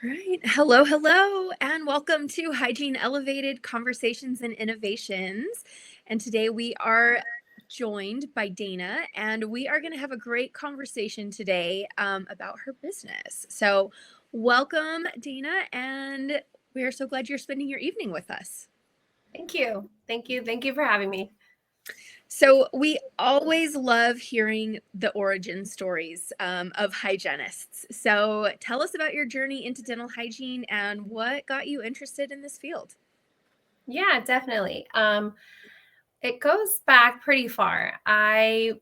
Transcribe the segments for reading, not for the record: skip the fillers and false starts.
Right. Hello, hello, and welcome to Hygiene Elevated Conversations and Innovations. And today we are joined by Dana, and we are going to have a great conversation today about her business. So, welcome, Dana, and we are so glad you're spending your evening with us. Thank you. Thank you. Thank you for having me. So, we always love hearing the origin stories of hygienists. So, tell us about your journey into dental hygiene and what got you interested in this field. Yeah, definitely. It goes back pretty far. I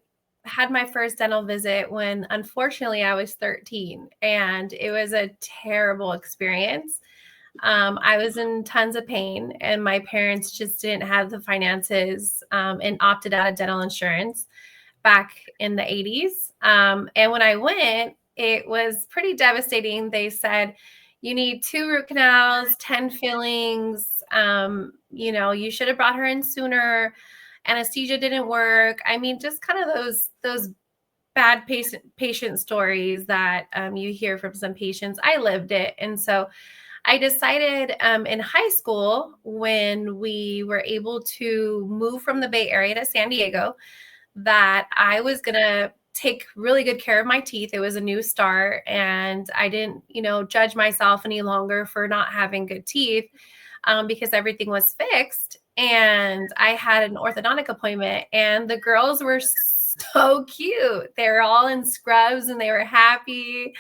had my first dental visit when unfortunately I was 13, and it was a terrible experience. I was in tons of pain, and my parents just didn't have the finances and opted out of dental insurance back in the 80s. And when I went, it was pretty devastating. They said, you need 2 root canals, 10 fillings. You should have brought her in sooner. Anesthesia didn't work. I mean, just kind of those bad patient stories that you hear from some patients. I lived it. And so I decided in high school, when we were able to move from the Bay Area to San Diego, that I was going to take really good care of my teeth. It was a new start, and I didn't, judge myself any longer for not having good teeth because everything was fixed. And I had an orthodontic appointment, and the girls were so cute. They were all in scrubs and they were happy.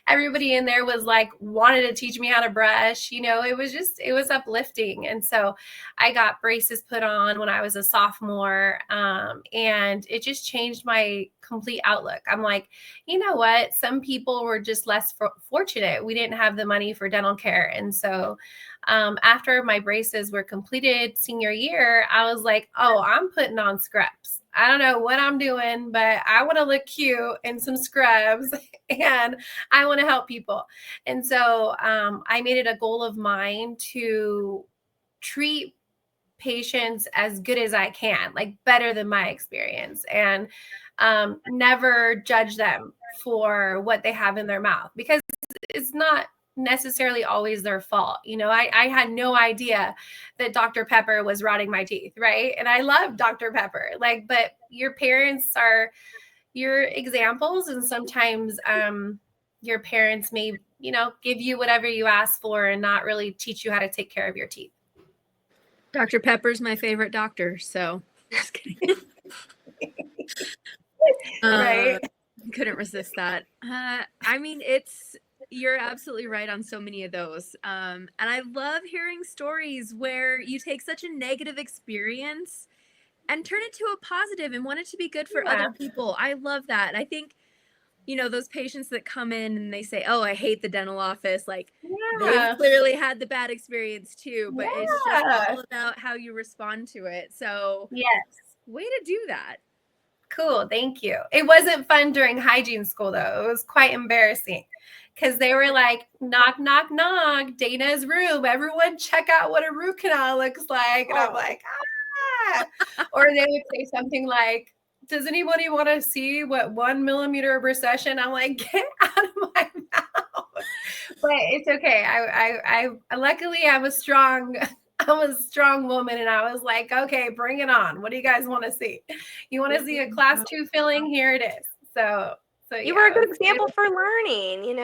Everybody in there was like, wanted to teach me how to brush. It was uplifting. And so I got braces put on when I was a sophomore, and it just changed my complete outlook. I'm like, you know what? Some people were just less fortunate. We didn't have the money for dental care. And so after my braces were completed senior year, I was like, oh, I'm putting on scrubs. I don't know what I'm doing, but I want to look cute in some scrubs and I want to help people. And so I made it a goal of mine to treat patients as good as I can, like better than my experience, and never judge them for what they have in their mouth, because it's not necessarily always their fault. I had no idea that Dr. Pepper was rotting my teeth, right? And I love Dr. Pepper, but your parents are your examples, and sometimes your parents may, give you whatever you ask for and not really teach you how to take care of your teeth. Dr. Pepper's my favorite doctor, so just kidding. Right. Couldn't resist that. You're absolutely right on so many of those. And I love hearing stories where you take such a negative experience and turn it to a positive and want it to be good for other people. I love that. I think, those patients that come in and they say, oh, I hate the dental office. Like, they've clearly had the bad experience too, but it's just all about how you respond to it. So yes, way to do that. Cool. Thank you. It wasn't fun during hygiene school, though. It was quite embarrassing because they were like, knock, knock, knock, Dana's room. Everyone check out what a root canal looks like. And I'm like, ah. Or they would say something like, does anybody want to see what 1 millimeter of recession? I'm like, get out of my mouth. But it's okay. I luckily I'm a strong woman, and I was like, okay, bring it on. What do you guys want to see? You want to see a class 2 filling? Here it is. So you were a good example for learning,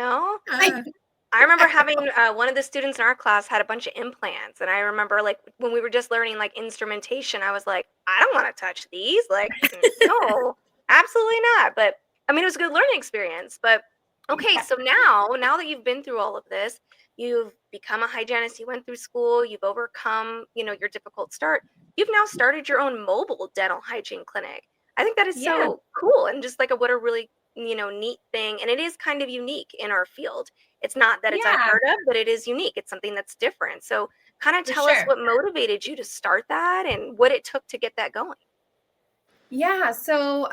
I remember having one of the students in our class had a bunch of implants, and I remember when we were just learning instrumentation, I was like, I don't want to touch these. No, absolutely not. But I mean, it was a good learning experience. But okay, so now that you've been through all of this, you've become a hygienist, you went through school, you've overcome, your difficult start. You've now started your own mobile dental hygiene clinic. I think that is so cool, and just what a really, neat thing. And it is kind of unique in our field. It's not that it's unheard of, but it is unique. It's something that's different. So kind of tell us what motivated you to start that and what it took to get that going. Yeah. So,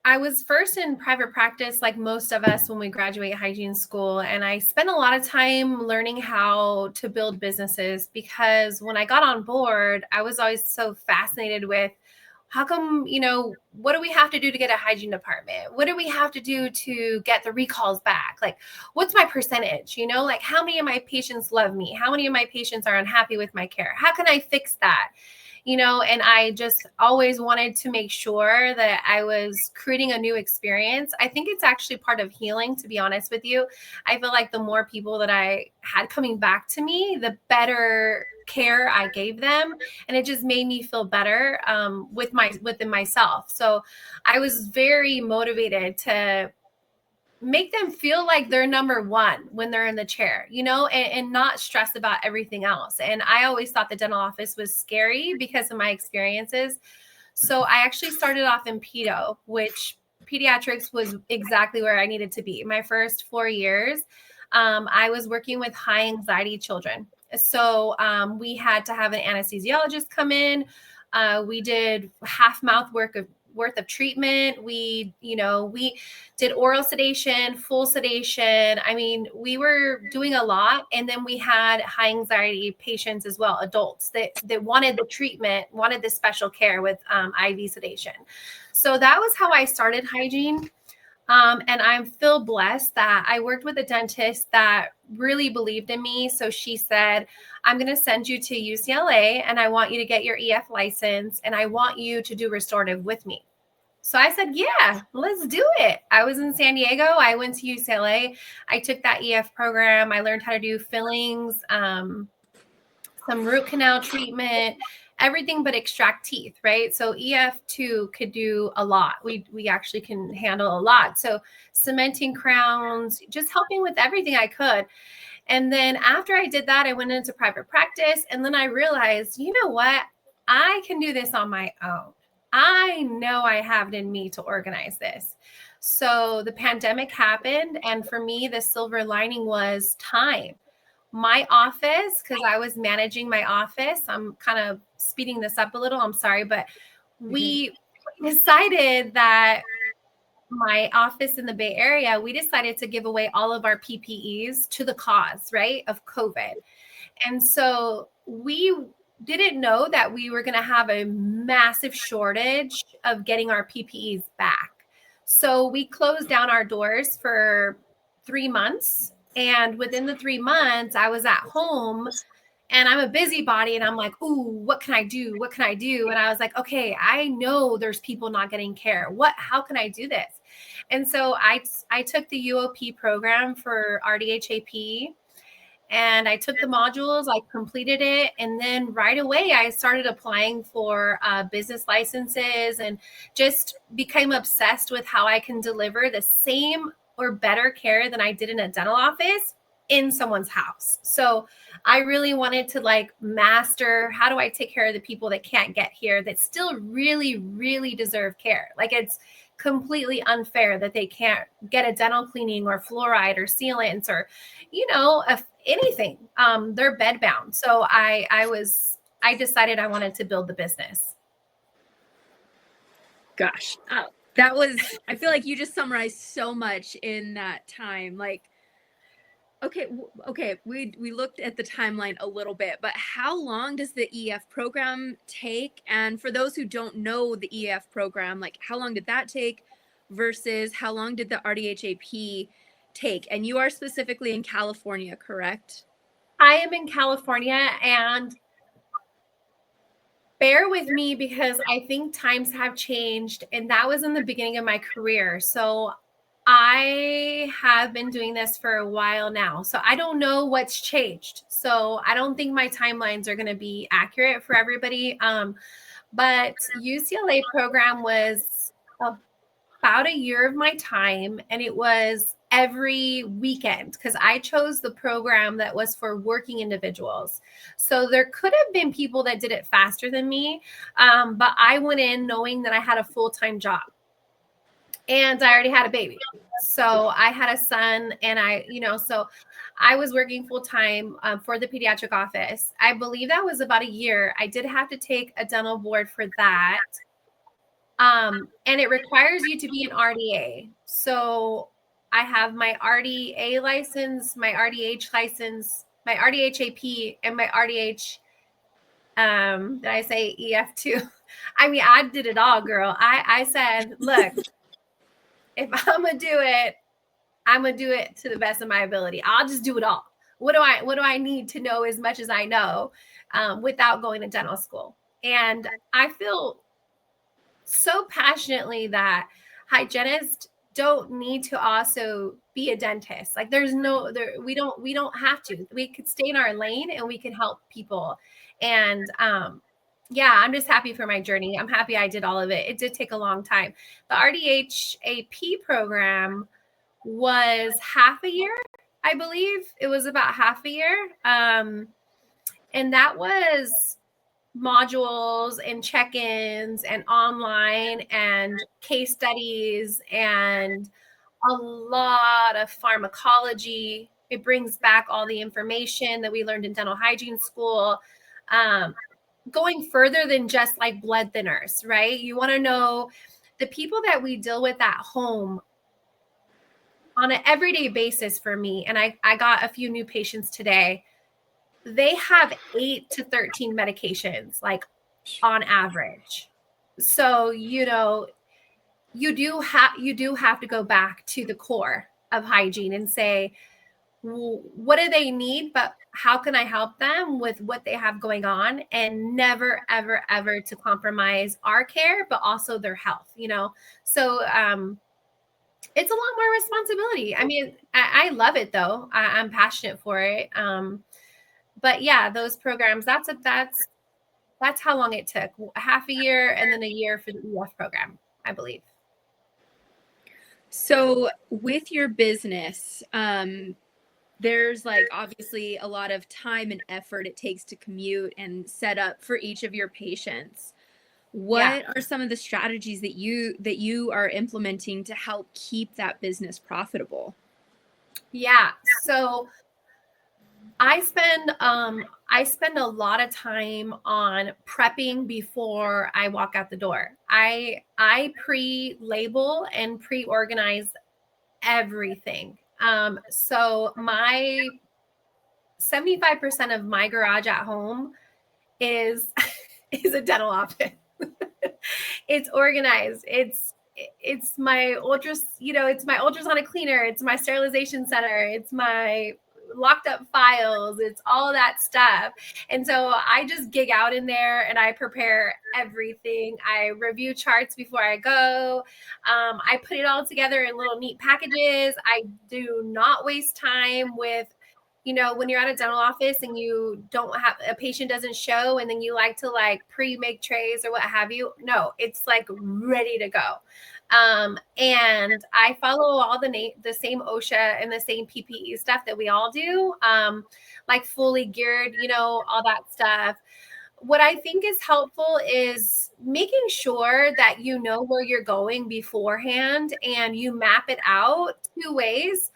I was first in private practice, like most of us when we graduate hygiene school. And I spent a lot of time learning how to build businesses, because when I got on board, I was always so fascinated with how come, what do we have to do to get a hygiene department? What do we have to do to get the recalls back? Like, what's my percentage? Like, how many of my patients love me? How many of my patients are unhappy with my care? How can I fix that? And I just always wanted to make sure that I was creating a new experience. I think it's actually part of healing, to be honest with you. I feel like the more people that I had coming back to me, the better care I gave them. And it just made me feel better within myself. So I was very motivated to make them feel like they're number one when they're in the chair, and not stress about everything else. And I always thought the dental office was scary because of my experiences. So I actually started off in pedo, which pediatrics was exactly where I needed to be. My first 4 years, I was working with high anxiety children. So we had to have an anesthesiologist come in. We did half mouth worth of treatment. We did oral sedation, full sedation. I mean, we were doing a lot. And then we had high anxiety patients as well, adults that wanted the treatment, wanted the special care with IV sedation. So that was how I started hygiene. And I feel blessed that I worked with a dentist that really believed in me. So she said, I'm going to send you to UCLA and I want you to get your EF license and I want you to do restorative with me. So I said, yeah, let's do it. I was in San Diego. I went to UCLA. I took that EF program. I learned how to do fillings, some root canal treatment, everything but extract teeth, right? So EF2 could do a lot. We actually can handle a lot. So cementing crowns, just helping with everything I could. And then after I did that, I went into private practice. And then I realized, you know what? I can do this on my own. I know I have it in me to organize this. So the pandemic happened. And for me, the silver lining was time. My office, because I was managing my office, I'm kind of speeding this up a little. I'm sorry, but we decided that my office in the Bay Area, we decided to give away all of our PPEs to the cause, right, of COVID. And so we didn't know that we were going to have a massive shortage of getting our PPEs back. So we closed down our doors for 3 months. And within the 3 months, I was at home and I'm a busybody and I'm like, ooh, what can I do? What can I do? And I was like, okay, I know there's people not getting care. How can I do this? And so I took the UOP program for RDHAP and I took the modules, I completed it. And then right away, I started applying for business licenses and just became obsessed with how I can deliver the same or better care than I did in a dental office in someone's house. So I really wanted to master, how do I take care of the people that can't get here that still really, really deserve care? It's completely unfair that they can't get a dental cleaning or fluoride or sealants or, anything. They're bed bound. So I decided I wanted to build the business. Gosh, I feel like you just summarized so much in that time. Okay, we looked at the timeline a little bit, but how long does the EF program take? And for those who don't know the EF program, how long did that take versus how long did the RDHAP take? And you are specifically in California, correct? I am in California, and bear with me because I think times have changed, and that was in the beginning of my career. So I have been doing this for a while now. So I don't know what's changed. So I don't think my timelines are going to be accurate for everybody. But UCLA program was about a year of my time, and it was every weekend because I chose the program that was for working individuals. So there could have been people that did it faster than me, but I went in knowing that I had a full-time job. And I already had a baby. So I had a son and so I was working full time for the pediatric office. I believe that was about a year. I did have to take a dental board for that. And it requires you to be an RDA. So I have my RDA license, my RDH license, my RDHAP, and my RDH, did I say EF2? I mean, I did it all, girl. I said, look, if I'm going to do it, I'm going to do it to the best of my ability. I'll just do it all. What do I need to know as much as I know without going to dental school? And I feel so passionately that hygienists don't need to also be a dentist. Like we don't have to. We could stay in our lane and we can help people. And yeah, I'm just happy for my journey. I'm happy I did all of it. It did take a long time. The RDHAP program was half a year, I believe. It was about half a year. And that was modules and check-ins and online and case studies and a lot of pharmacology. It brings back all the information that we learned in dental hygiene school, going further than just like blood thinners, right? You want to know the people that we deal with at home on an everyday basis. For me, and I got a few new patients today, they have 8 to 13 medications, like on average. So, you do have to go back to the core of hygiene and say, what do they need? But how can I help them with what they have going on? And never, ever, ever to compromise our care, but also their health, So, it's a lot more responsibility. I mean, I love it though. I'm passionate for it. But yeah, those programs, that's how long it took. Half a year and then a year for the EF program, I believe. So with your business, there's like obviously a lot of time and effort it takes to commute and set up for each of your patients. What are some of the strategies that you are implementing to help keep that business profitable? Yeah. So I spend a lot of time on prepping before I walk out the door. I pre-label and pre-organize everything. So my 75% of my garage at home is a dental office. It's organized. It's my it's my ultrasonic cleaner. It's my sterilization center. It's my locked up files. It's all that stuff. And so I just gig out in there and I prepare everything. I review charts before I go. I put it all together in little neat packages. I do not waste time with, when you're at a dental office and you don't have a patient doesn't show and then you like to like pre-make trays or what have you. No, it's like ready to go. And I follow all the same OSHA and the same PPE stuff that we all do, like fully geared, all that stuff. What I think is helpful is making sure that you know where you're going beforehand and you map it out 2 ways.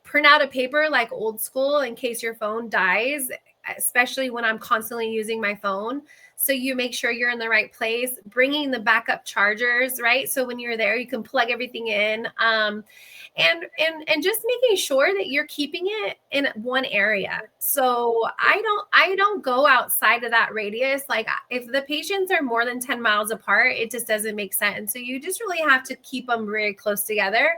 Print out a paper like old school in case your phone dies, especially when I'm constantly using my phone. So you make sure you're in the right place, bringing the backup chargers, right? So when you're there, you can plug everything in, and just making sure that you're keeping it in one area. So I don't go outside of that radius. Like if the patients are more than 10 miles apart, it just doesn't make sense. So you just really have to keep them very close together.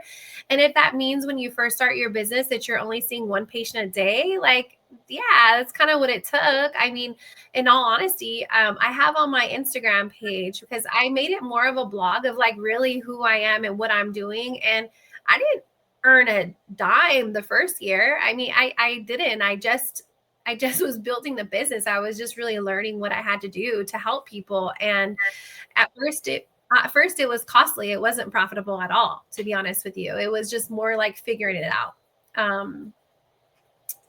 And if that means when you first start your business that you're only seeing one patient a day, like, yeah, that's kind of what it took. I mean, in all honesty, I have on my Instagram page because I made it more of a blog of like really who I am and what I'm doing. And I didn't earn a dime the first year. I mean, I didn't. I just was building the business. I was just really learning what I had to do to help people. And at first it was costly. It wasn't profitable at all, to be honest with you. It was just more like figuring it out.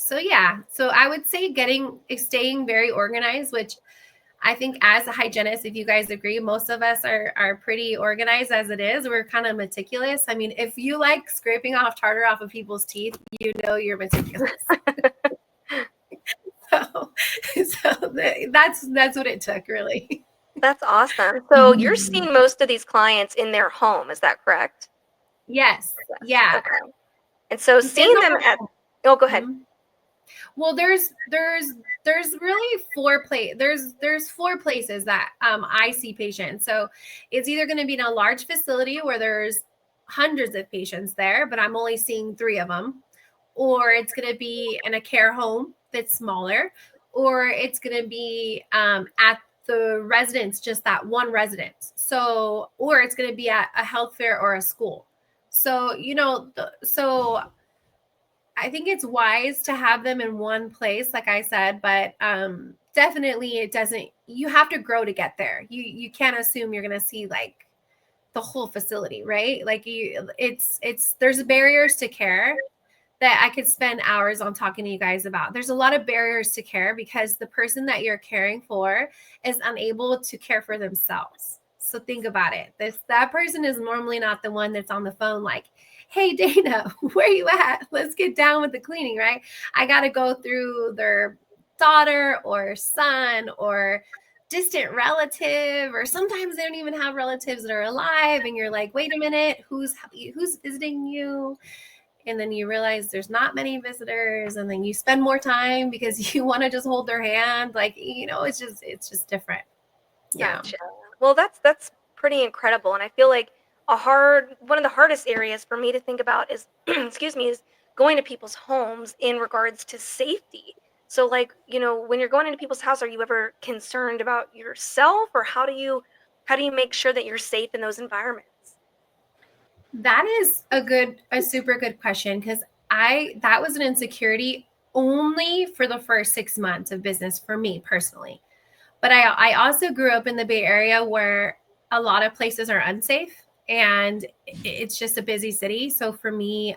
So yeah, so I would say staying very organized, which I think as a hygienist, if you guys agree, most of us are pretty organized as it is. We're kind of meticulous. I mean, if you like scraping off tartar off of people's teeth, you're meticulous. so that's what it took, really. That's awesome. So you're seeing most of these clients in their home, is that correct? Yes. Yeah. Okay. And so seeing them at, oh, go ahead. Well, there's really there's four places that I see patients. So it's either going to be in a large facility where there's hundreds of patients there, but I'm only seeing 3 of them, or it's going to be in a care home that's smaller, or it's going to be at the residence, just that one residence. So, or it's going to be at a health fair or a school. So, so I think it's wise to have them in one place, like I said, but definitely it doesn't, you have to grow to get there. You can't assume you're going to see like the whole facility, right? Like there's barriers to care that I could spend hours on talking to you guys about. There's a lot of barriers to care because the person that you're caring for is unable to care for themselves. So think about it. That person is normally not the one that's on the phone like, hey, Dana, where you at? Let's get down with the cleaning, right? I got to go through their daughter or son or distant relative, or sometimes they don't even have relatives that are alive. And you're like, wait a minute, who's visiting you? And then you realize there's not many visitors, and then you spend more time because you want to just hold their hand. Like, it's just different. Gotcha. Well, that's pretty incredible. And I feel like one of the hardest areas for me to think about is, excuse me, is going to people's homes in regards to safety. So like, when you're going into people's house, are you ever concerned about yourself, or how do you make sure that you're safe in those environments? That is a super good question, because that was an insecurity only for the first 6 months of business for me personally. But I also grew up in the Bay Area where a lot of places are unsafe and it's just a busy city. So for me,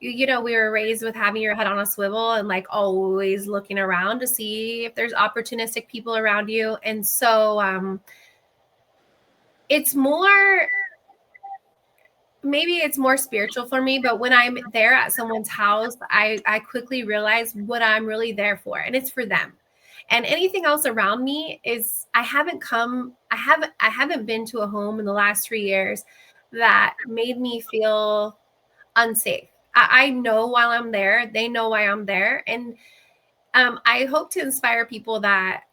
we were raised with having your head on a swivel and like always looking around to see if there's opportunistic people around you. And so maybe it's more spiritual for me, but when I'm there at someone's house, I quickly realize what I'm really there for, and it's for them. And anything else around me is I haven't been to a home in the last 3 years that made me feel unsafe. I know while I'm there, they know why I'm there. And I hope to inspire people that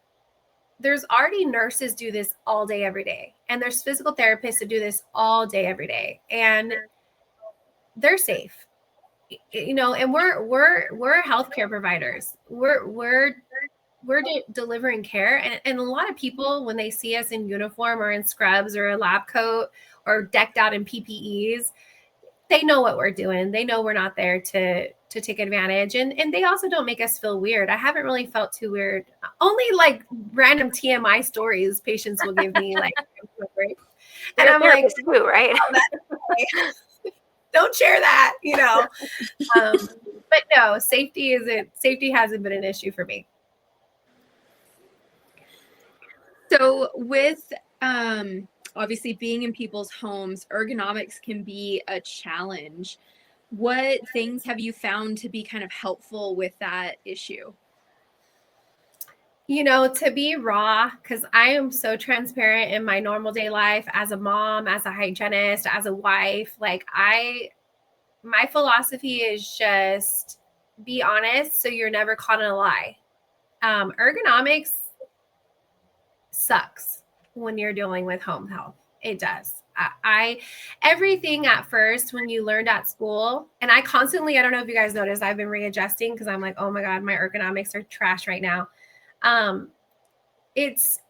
there's already nurses do this all day, every day. And there's physical therapists that do this all day, every day. And they're safe, and we're healthcare providers. We're delivering care. And a lot of people, when they see us in uniform or in scrubs or a lab coat or decked out in PPEs, they know what we're doing. They know we're not there to take advantage. And they also don't make us feel weird. I haven't really felt too weird. Only like random TMI stories patients will give me like, and I'm like, too, right? Don't share that, but no, safety hasn't been an issue for me. So with obviously being in people's homes, ergonomics can be a challenge. What things have you found to be kind of helpful with that issue? To be raw, because I am so transparent in my normal day life as a mom, as a hygienist, as a wife. Like my philosophy is just be honest so you're never caught in a lie. Ergonomics sucks when you're dealing with home health. It does. Everything at first when you learned at school, and I don't know if you guys noticed, I've been readjusting because I'm like, oh my God, my ergonomics are trash right now. It's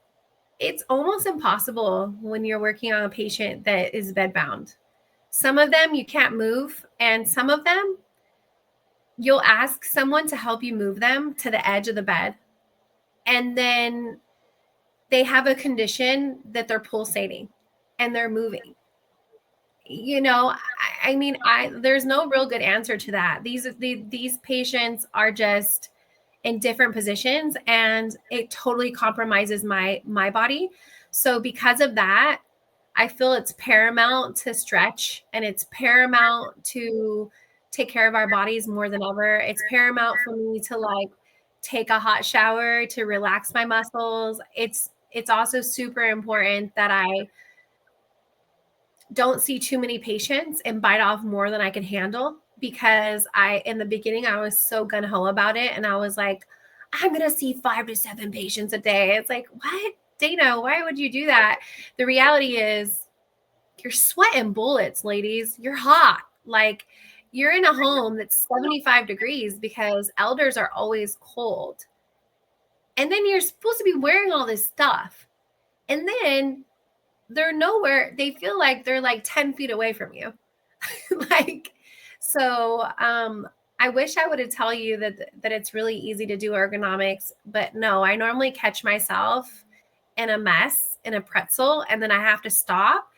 almost impossible when you're working on a patient that is bedbound. Some of them you can't move, and some of them you'll ask someone to help you move them to the edge of the bed, and then they have a condition that they're pulsating and they're moving. There's no real good answer to that. These patients are just in different positions, and it totally compromises my body. So because of that, I feel it's paramount to stretch, and it's paramount to take care of our bodies more than ever. It's paramount for me to like take a hot shower to relax my muscles. It's also super important that I don't see too many patients and bite off more than I can handle, because in the beginning, I was so gung-ho about it. And I was like, I'm going to see 5 to 7 patients a day. It's like, what? Dana, why would you do that? The reality is you're sweating bullets, ladies. You're hot. Like, you're in a home that's 75 degrees because elders are always cold. And then you're supposed to be wearing all this stuff. And then they're nowhere. They feel like they're like 10 feet away from you. Like, so I wish I would have tell you that it's really easy to do ergonomics, but no, I normally catch myself in a mess, in a pretzel, and then I have to stop,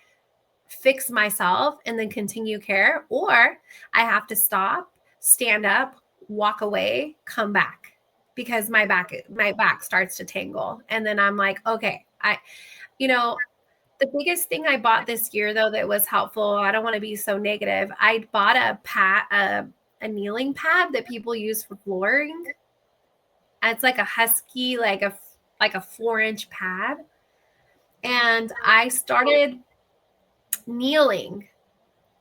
fix myself, and then continue care, or I have to stop, stand up, walk away, come back because my back starts to tangle. And then I'm like, okay, the biggest thing I bought this year, though, that was helpful, I don't want to be so negative. I bought a kneeling pad that people use for flooring. It's like a husky, like a 4-inch pad. And I started kneeling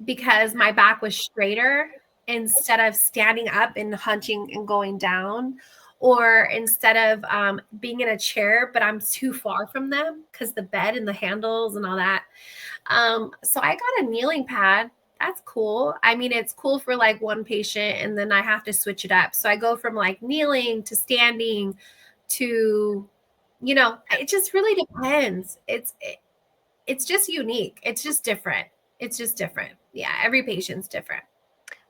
because my back was straighter instead of standing up and hunching and going down, or instead of being in a chair, but I'm too far from them because the bed and the handles and all that. So I got a kneeling pad. That's cool. I mean, it's cool for like one patient, and then I have to switch it up. So I go from like kneeling to standing to, it just really depends. It's just unique. It's just different. Yeah. Every patient's different.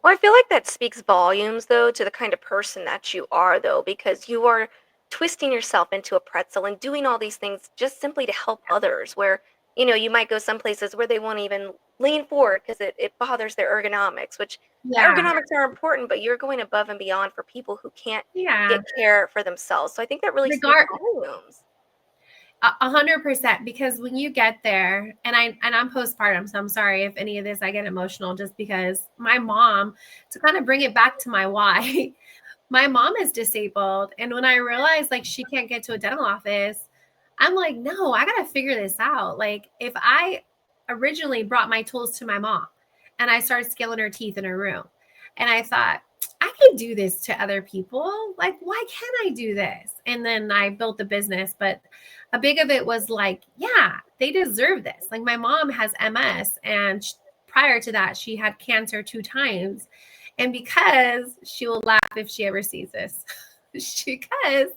Well, I feel like that speaks volumes, though, to the kind of person that you are, though, because you are twisting yourself into a pretzel and doing all these things just simply to help others, where, you might go some places where they won't even lean forward because it bothers their ergonomics, which ergonomics are important, but you're going above and beyond for people who can't get care for themselves. So I think that really speaks volumes. 100%, because when you get there, and I'm postpartum, so I'm sorry if any of this I get emotional, just because my mom, to kind of bring it back to my why, my mom is disabled, and when I realized like she can't get to a dental office, I'm like, no, I gotta figure this out. Like, if I originally brought my tools to my mom and I started scaling her teeth in her room, and I thought, I can do this to other people. Like, why can't I do this? And then I built the business, but a big of it was like, yeah, they deserve this. Like, my mom has MS, and prior to that, she had cancer 2 times. And because she will laugh if she ever sees this, because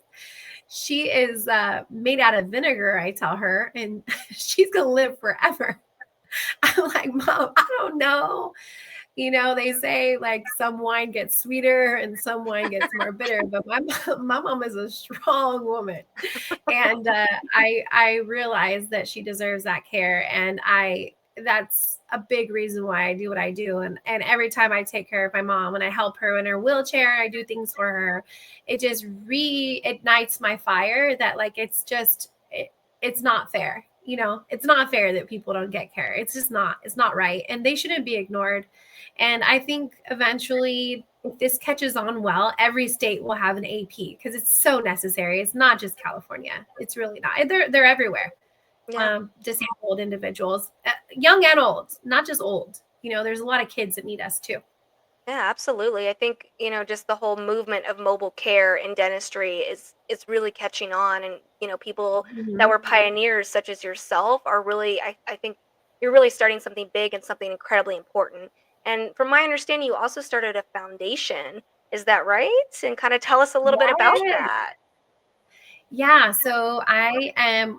she is made out of vinegar, I tell her, and she's going to live forever. I'm like, Mom, I don't know. They say like some wine gets sweeter and some wine gets more bitter, but my mom is a strong woman. And I realize that she deserves that care. And that's a big reason why I do what I do. And every time I take care of my mom and I help her in her wheelchair, I do things for her, it just reignites my fire that like, it's not fair. It's not fair that people don't get care. It's not right. And they shouldn't be ignored. And I think eventually, if this catches on well, every state will have an AP because it's so necessary. It's not just California. It's really not. They're everywhere. Yeah. Disabled individuals, young and old, not just old. There's a lot of kids that need us too. Yeah, absolutely. I think, just the whole movement of mobile care in dentistry is really catching on. And, people that were pioneers such as yourself are really, I think you're really starting something big and something incredibly important. And from my understanding, you also started a foundation. Is that right? And kind of tell us a little bit about that. Yeah, so I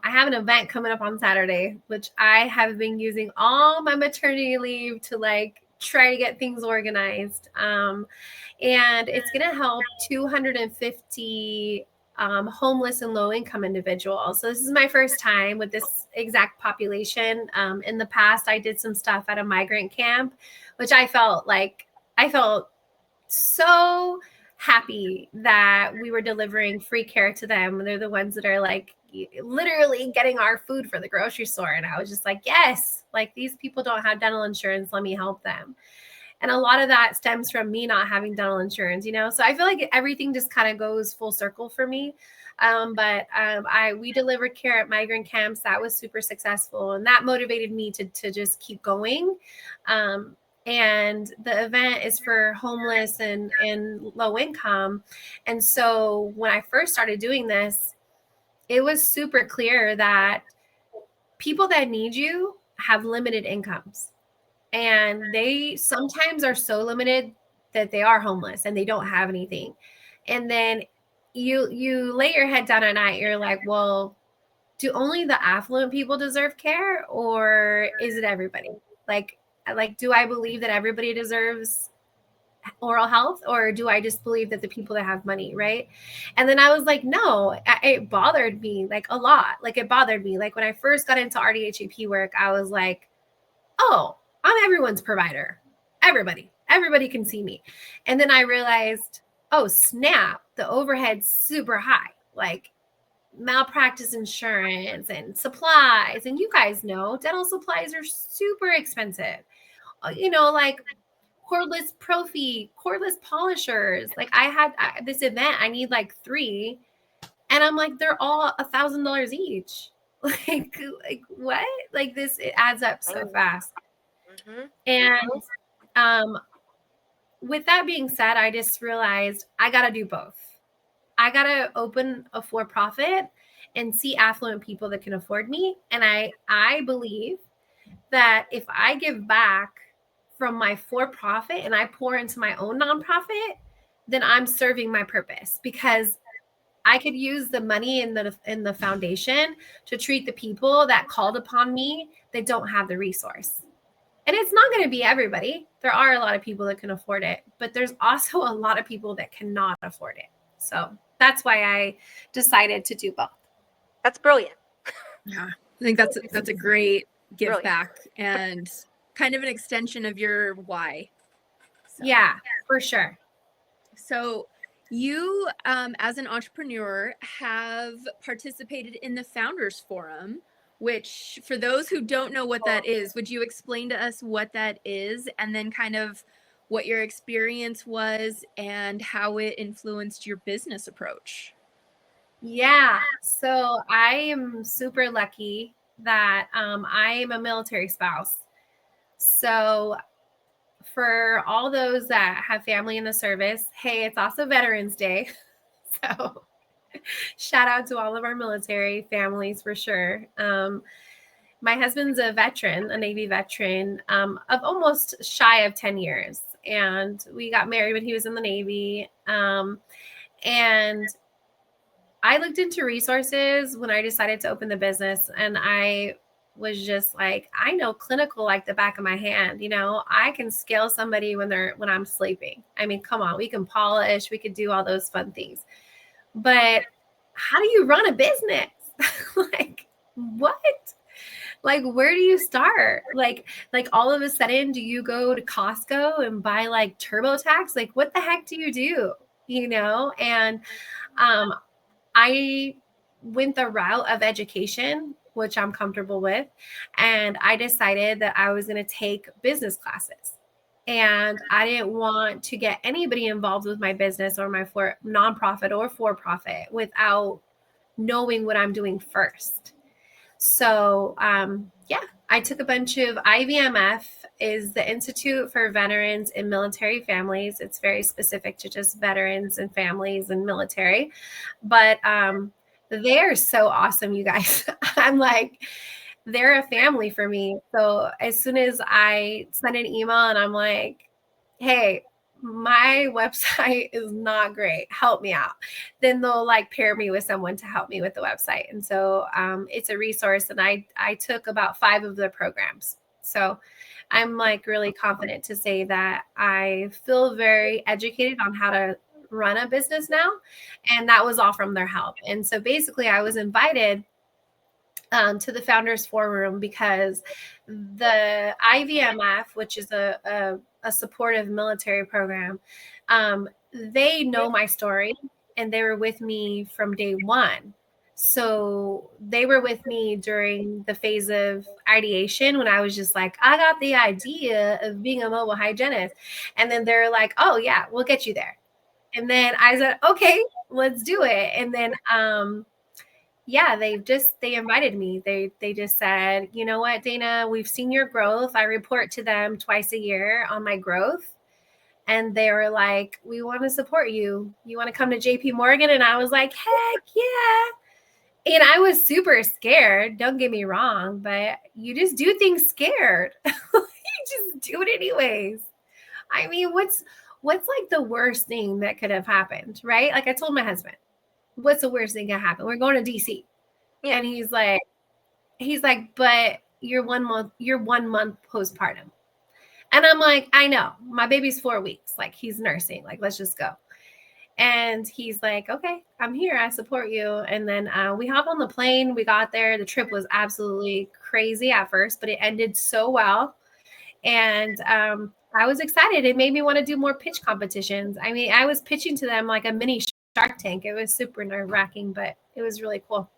have an event coming up on Saturday, which I have been using all my maternity leave to like try to get things organized. And it's going to help 250 homeless and low income individuals. So this is my first time with this exact population. In the past, I did some stuff at a migrant camp, which I felt so happy that we were delivering free care to them. They're the ones that are like literally getting our food for the grocery store. And I was just like, yes, like these people don't have dental insurance. Let me help them. And a lot of that stems from me not having dental insurance, So I feel like everything just kind of goes full circle for me. We delivered care at migrant camps. That was super successful. And that motivated me to just keep going. and the event is for homeless and low income. And so when I first started doing this, it was super clear that people that need you have limited incomes, and they sometimes are so limited that they are homeless and they don't have anything. And then you lay your head down at night, you're like, well, do only the affluent people deserve care, or is it everybody? Like do I believe that everybody deserves oral health, or do I just believe that the people that have money, right? And then I was like, no, it bothered me like a lot. Like it bothered me. Like when I first got into RDHAP work, I was like, oh, I'm everyone's provider. Everybody can see me. And then I realized, oh, snap, the overhead's super high. Like malpractice insurance and supplies. And you guys know dental supplies are super expensive. Like cordless prophy, cordless polishers. Like I had this event, I need like 3. And I'm like, they're all $1,000 each. Like what? Like this, it adds up so fast. And with that being said, I just realized I got to do both. I got to open a for-profit and see affluent people that can afford me. And I believe that if I give back from my for-profit and I pour into my own nonprofit, then I'm serving my purpose, because I could use the money in the foundation to treat the people that called upon me that don't have the resource. And it's not going to be everybody. There are a lot of people that can afford it, but there's also a lot of people that cannot afford it. So that's why I decided to do both. That's brilliant. Yeah, I think that's a great give back and kind of an extension of your why. So. Yeah, for sure. So you, as an entrepreneur, have participated in the Founders Forum, which, for those who don't know what that is, would you explain to us what that is, and then kind of what your experience was and how it influenced your business approach? Yeah, so I am super lucky that I am a military spouse. So for all those that have family in the service, hey, it's also Veterans Day. So shout out to all of our military families for sure. My husband's a veteran, a Navy veteran, of almost shy of 10 years. And we got married when he was in the Navy. And I looked into resources when I decided to open the business, and I was just like, I know clinical like the back of my hand. I can scale somebody when I'm sleeping. I mean, come on, we can polish, we could do all those fun things. But how do you run a business? Like, what? Like, where do you start? Like all of a sudden, do you go to Costco and buy like TurboTax? Like, what the heck do you do? And I went the route of education, which I'm comfortable with. And I decided that I was going to take business classes. And I didn't want to get anybody involved with my business or my nonprofit or for-profit without knowing what I'm doing first. So, I took a bunch of IVMF, is the Institute for Veterans and Military Families. It's very specific to just veterans and families and military. But they're so awesome, you guys. I'm like, they're a family for me. So as soon as I send an email and I'm like, hey, my website is not great, help me out, then they'll like pair me with someone to help me with the website. And so it's a resource, and I took about 5 of the programs. So I'm like really confident to say that I feel very educated on how to run a business now. And that was all from their help. And so basically I was invited to the Founders Forum because the IVMF, which is a supportive military program, they know my story, and they were with me from day one. So they were with me during the phase of ideation when I was just like, I got the idea of being a mobile hygienist. And then they're like, oh yeah, we'll get you there. And then I said, okay, let's do it. And then yeah, they invited me. They just said, you know what, Dana, we've seen your growth. I report to them twice a year on my growth. And they were like, we want to support you. You want to come to JP Morgan? And I was like, heck yeah. And I was super scared. Don't get me wrong, but you just do things scared. You just do it anyways. I mean, what's like the worst thing that could have happened, right? Like I told my husband, what's the worst thing that happened? We're going to DC. Yeah. And he's like, but you're 1 month postpartum. And I'm like, I know, my baby's 4 weeks. Like he's nursing, like, let's just go. And he's like, okay, I'm here. I support you. And then we hop on the plane. We got there. The trip was absolutely crazy at first, but it ended so well. And I was excited. It made me want to do more pitch competitions. I mean, I was pitching to them like a mini Shark Tank. It was super nerve-wracking, but it was really cool.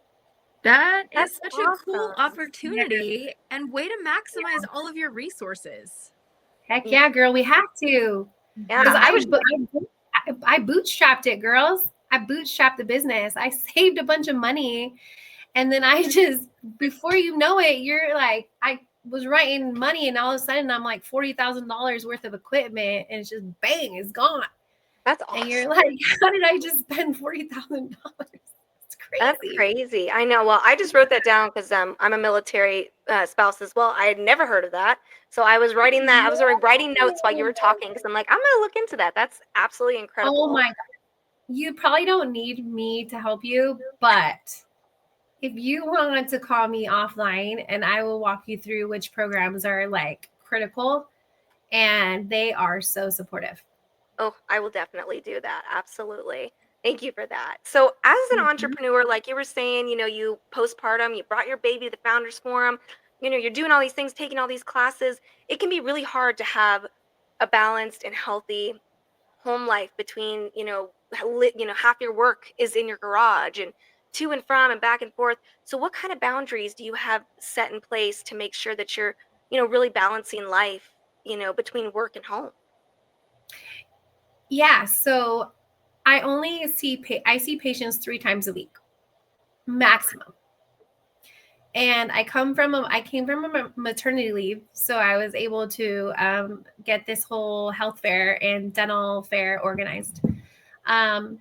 That's such awesome. A cool opportunity and way to maximize all of your resources. Heck yeah, girl. We have to. Yeah. Because I bootstrapped it, girls. I bootstrapped the business. I saved a bunch of money. And then I just, before you know it, you're like, I was writing money and all of a sudden I'm like $40,000 worth of equipment and it's just bang, it's gone. That's awesome. And you're like, how did I just spend $40,000? It's crazy. That's crazy. I know. Well, I just wrote that down because I'm a military spouse as well. I had never heard of that. So I was writing that. I was writing notes while you were talking because I'm like, I'm going to look into that. That's absolutely incredible. Oh my God. You probably don't need me to help you, but if you want to call me offline and I will walk you through which programs are like critical, and they are so supportive. Oh, I will definitely do that. Absolutely. Thank you for that. So as an entrepreneur, like you were saying, you postpartum, you brought your baby to the Founders Forum, you're doing all these things, taking all these classes. It can be really hard to have a balanced and healthy home life between, half your work is in your garage and to and from and back and forth. So what kind of boundaries do you have set in place to make sure that you're, really balancing life, between work and home? Yeah. So I see patients 3 times a week, maximum. And I came from a maternity leave. So I was able to get this whole health fair and dental fair organized. And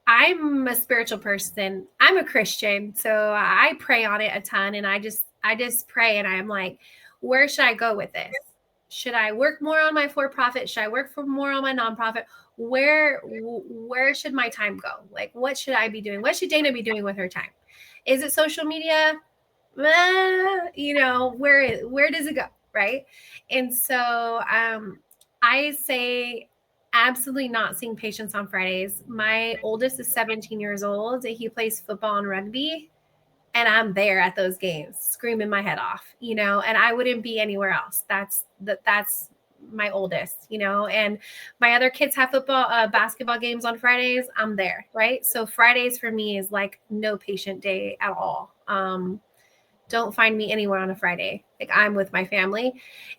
I'm a spiritual person. I'm a Christian. So I pray on it a ton. And I just pray and I'm like, where should I go with this? Should I work more on my for-profit? Should I work more on my nonprofit? Where should my time go? Like, what should I be doing? What should Dana be doing with her time? Is it social media? Where does it go? Right. And so I say absolutely not seeing patients on Fridays. My oldest is 17 years old. He plays football and rugby. And I'm there at those games, screaming my head off, and I wouldn't be anywhere else. That's my oldest, and my other kids have basketball games on Fridays. I'm there. Right. So Fridays for me is like no patient day at all. Don't find me anywhere on a Friday. Like I'm with my family.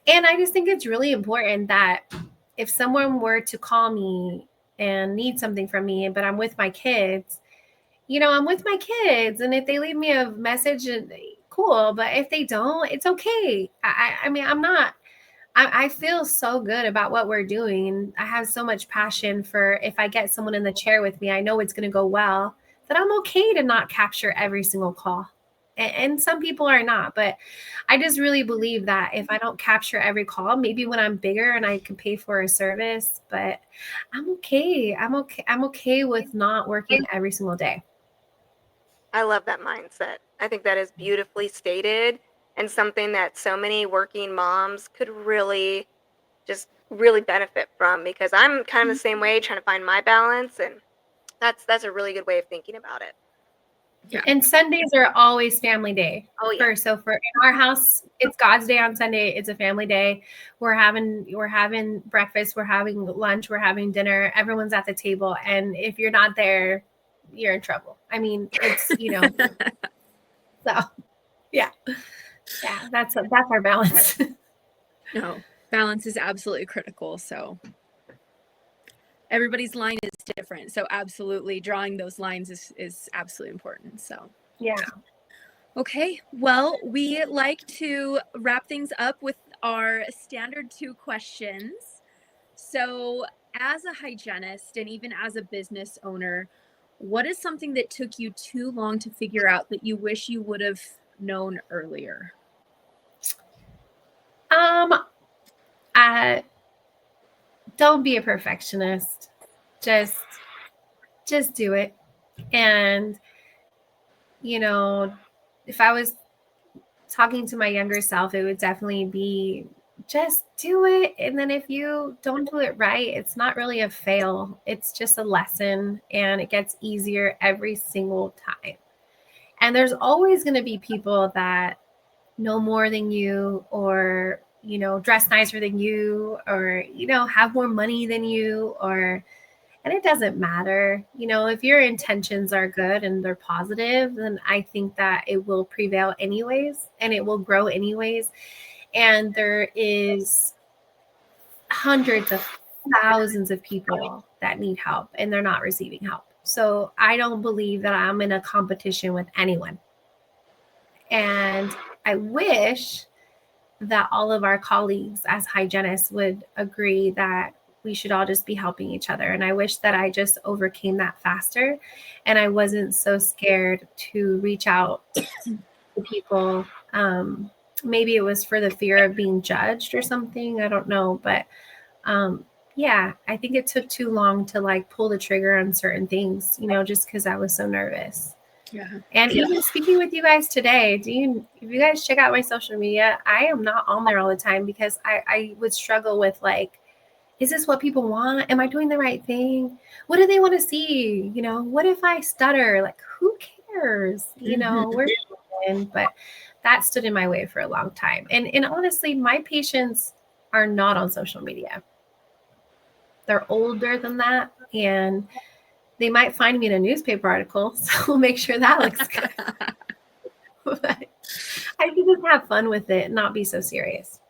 And I just think it's really important that if someone were to call me and need something from me, but I'm with my kids, I'm with my kids, and if they leave me a message, cool. But if they don't, it's okay. I mean, I feel so good about what we're doing. And I have so much passion for if I get someone in the chair with me, I know it's going to go well, that I'm okay to not capture every single call. And some people are not, but I just really believe that if I don't capture every call, maybe when I'm bigger and I can pay for a service, but I'm okay. I'm okay with not working every single day. I love that mindset. I think that is beautifully stated and something that so many working moms could really benefit from, because I'm kind of the same way, trying to find my balance, and that's a really good way of thinking about it. Yeah. And Sundays are always family day. Oh yeah. So in our house, it's God's day on Sunday. It's a family day. We're having breakfast, we're having lunch, we're having dinner. Everyone's at the table, and if you're not there, you're in trouble. I mean, it's, so yeah, that's our balance. No, balance is absolutely critical. So everybody's line is different. So absolutely drawing those lines is absolutely important. So Yeah. okay, well, we like to wrap things up with our standard 2 questions. So, as a hygienist and even as a business owner, what is something that took you too long to figure out that you wish you would have known earlier? I don't be a perfectionist. Just do it. And you know, if I was talking to my younger self, it would definitely be just do it. And then if you don't do it right, it's not really a fail. It's just a lesson, and it gets easier every single time. And there's always going to be people that know more than you, or, dress nicer than you, or, have more money than you, and it doesn't matter. If your intentions are good and they're positive, then I think that it will prevail anyways, and it will grow anyways. And there is hundreds of thousands of people that need help, and they're not receiving help. So I don't believe that I'm in a competition with anyone. And I wish that all of our colleagues as hygienists would agree that we should all just be helping each other. And I wish that I just overcame that faster, and I wasn't so scared to reach out to people. Maybe it was for the fear of being judged or something. I don't know. But yeah, I think it took too long to pull the trigger on certain things, just because I was so nervous. Yeah. And even speaking with you guys today, if you guys check out my social media, I am not on there all the time because I would struggle with is this what people want? Am I doing the right thing? What do they want to see? What if I stutter? Who cares? We're human. But that stood in my way for a long time. And honestly, my patients are not on social media. They're older than that, and they might find me in a newspaper article, so we'll make sure that looks good. But I can just have fun with it and not be so serious.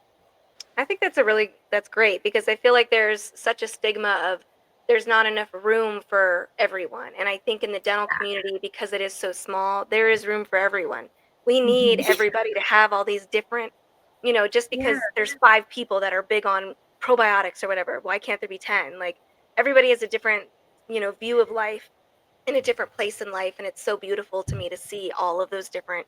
I think that's great, because I feel like there's such a stigma of there's not enough room for everyone. And I think in the dental community, because it is so small, there is room for everyone. We need everybody to have all these different, just because there's 5 people that are big on probiotics or whatever, why can't there be 10? Everybody has a different, view of life, in a different place in life. And it's so beautiful to me to see all of those different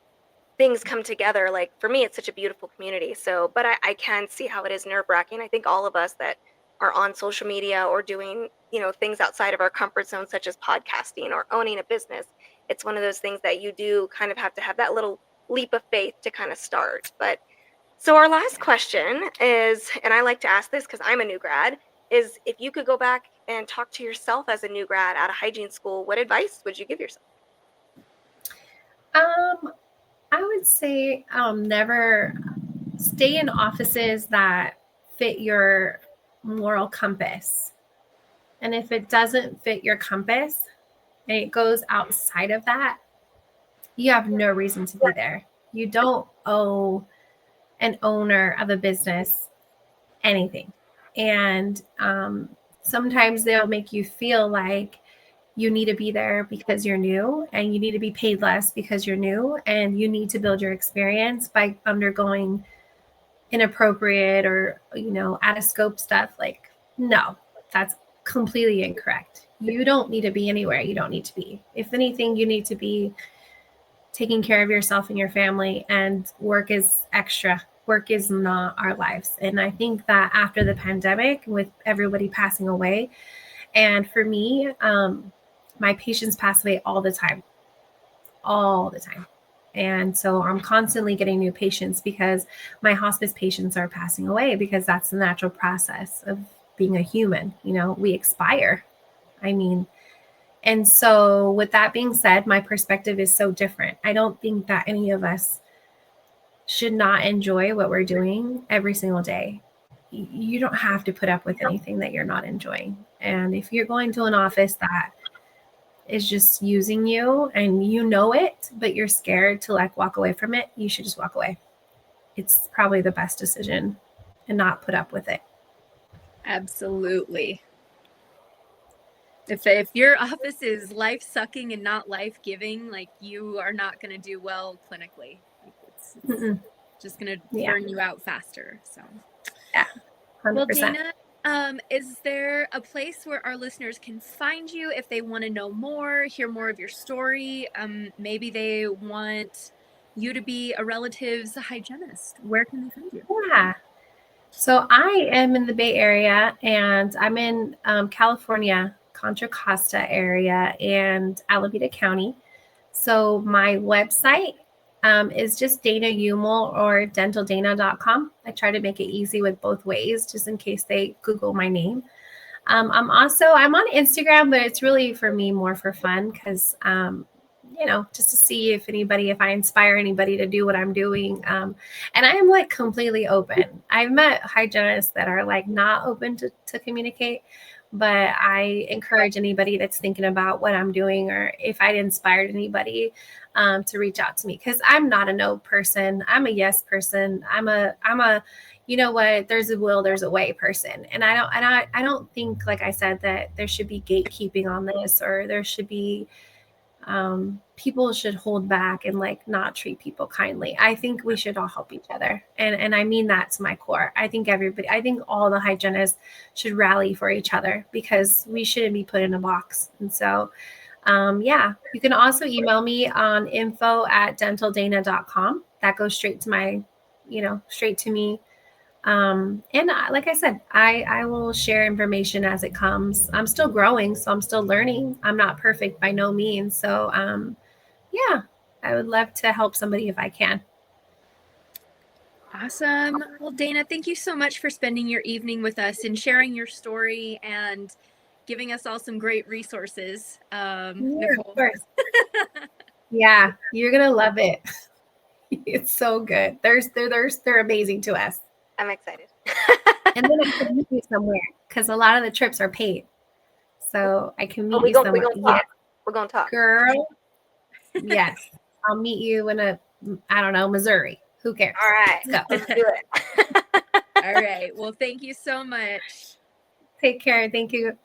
things come together. For me, it's such a beautiful community. So, but I can see how it is nerve-wracking. I think all of us that are on social media or doing, things outside of our comfort zone, such as podcasting or owning a business, it's one of those things that you do kind of have to have that little leap of faith to kind of start. But so our last question is, and I like to ask this because I'm a new grad, is if you could go back and talk to yourself as a new grad out of hygiene school, what advice would you give yourself? I would say never stay in offices that fit your moral compass. And if it doesn't fit your compass and it goes outside of that, you have no reason to be there. You don't owe an owner of a business anything. And sometimes they'll make you feel like you need to be there because you're new, and you need to be paid less because you're new, and you need to build your experience by undergoing inappropriate or out of scope stuff. No, that's completely incorrect. You don't need to be anywhere you don't need to be. If anything, you need to be taking care of yourself and your family, and work is extra. Work is not our lives. And I think that after the pandemic, with everybody passing away, and for me, my patients pass away all the time. And so I'm constantly getting new patients because my hospice patients are passing away, because that's the natural process of being a human. We expire. And so with that being said, my perspective is so different. I don't think that any of us should not enjoy what we're doing every single day. You don't have to put up with anything that you're not enjoying. And if you're going to an office that is just using you and it, but you're scared to walk away from it, you should just walk away. It's probably the best decision, and not put up with it. Absolutely. If your office is life sucking and not life giving, like you are not going to do well clinically. Like it's just going to burn you out faster. So yeah, 100%. Well, Dana, is there a place where our listeners can find you if they want to know more, hear more of your story? Maybe they want you to be a relative's hygienist. Where can they find you? Yeah. So I am in the Bay Area, and I'm in California, Contra Costa area and Alameda County. So my website is just Dana Yumul or dentaldana.com. I try to make it easy with both ways, just in case they Google my name. I'm on Instagram, but it's really for me more for fun because just to see if I inspire anybody to do what I'm doing. And I am like completely open. I've met hygienists that are like not open to communicate, but I encourage anybody that's thinking about what I'm doing, or if I'd inspired anybody to reach out to me, because I'm not a no person. I'm a yes person. I'm a you know what, there's a will, there's a way person. And I don't think, like I said, that there should be gatekeeping on this, or there should be people should hold back and like not treat people kindly. I think we should all help each other. And I mean that to my core. I think all the hygienists should rally for each other, because we shouldn't be put in a box. And so, you can also email me on info@dentaldana.com. That goes straight to me. Like I said, I will share information as it comes. I'm still growing, so I'm still learning. I'm not perfect by no means. So, I would love to help somebody if I can. Awesome. Well, Dana, thank you so much for spending your evening with us and sharing your story and giving us all some great resources. Nicole. Of course. Yeah, you're gonna love it. It's so good. They're amazing to us. I'm excited. And then I can meet you somewhere, because a lot of the trips are paid. So I can meet you somewhere. We're gonna talk. Girl. Yes. I'll meet you in Missouri. Who cares? All right. Let's do it. All right. Well, thank you so much. Take care. Thank you.